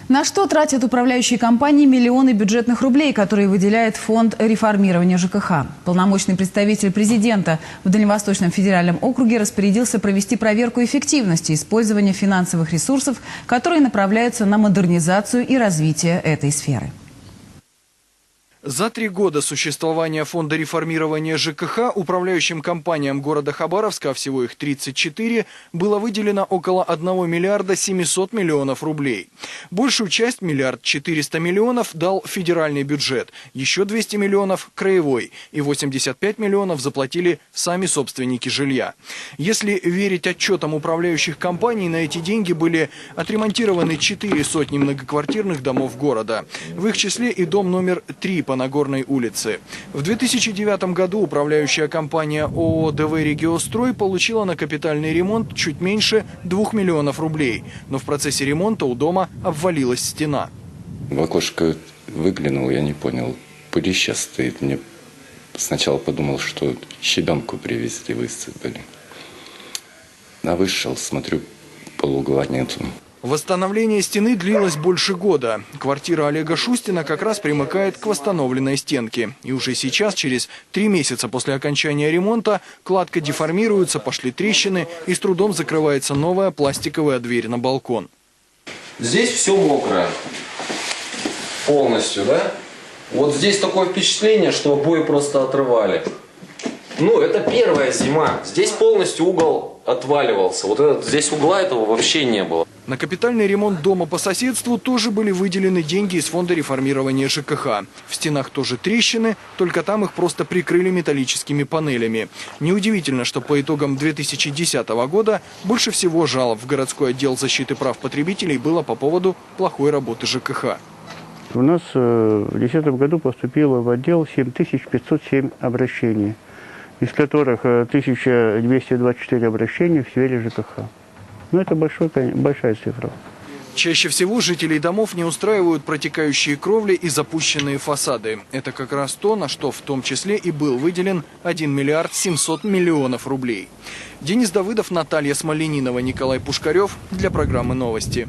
На что тратят управляющие компании миллионы бюджетных рублей, которые выделяет фонд реформирования ЖКХ? Полномочный представитель президента в Дальневосточном федеральном округе распорядился провести проверку эффективности использования финансовых ресурсов, которые направляются на модернизацию и развитие этой сферы. За 3 года существования фонда реформирования ЖКХ управляющим компаниям города Хабаровска, а всего их 34, было выделено около 1 миллиарда 700 миллионов рублей. Большую часть, 1 400 миллионов, дал федеральный бюджет, еще 200 миллионов – краевой, и 85 миллионов заплатили сами собственники жилья. Если верить отчетам управляющих компаний, на эти деньги были отремонтированы 400 многоквартирных домов города, в их числе и дом номер 3 по Нагорной улице. В 2009 году управляющая компания ООО «ДВ Региострой» получила на капитальный ремонт чуть меньше 2 миллионов рублей. Но в процессе ремонта у дома обвалилась стена. В окошко выглянул, я не понял, пылища стоит. Мне сначала подумал, что щебенку привезли, высыпали. А вышел, смотрю, полуугла нету. Восстановление стены длилось больше года. Квартира Олега Шустина как раз примыкает к восстановленной стенке. И уже сейчас, через 3 месяца после окончания ремонта, кладка деформируется, пошли трещины и с трудом закрывается новая пластиковая дверь на балкон. Здесь все мокрое. Полностью, да? Вот здесь такое впечатление, что обои просто отрывали. Ну, это первая зима. Здесь полностью угол отваливался. Вот здесь угла этого вообще не было. На капитальный ремонт дома по соседству тоже были выделены деньги из фонда реформирования ЖКХ. В стенах тоже трещины, только там их просто прикрыли металлическими панелями. Неудивительно, что по итогам 2010 года больше всего жалоб в городской отдел защиты прав потребителей было по поводу плохой работы ЖКХ. У нас в 2010 году поступило в отдел 7507 обращений, из которых 1224 обращения в сфере ЖКХ. Ну, это большая цифра. Чаще всего жителей домов не устраивают протекающие кровли и запущенные фасады. Это как раз то, на что в том числе и был выделен 1 миллиард 700 миллионов рублей. Денис Давыдов, Наталья Смоленинова, Николай Пушкарев для программы «Новости».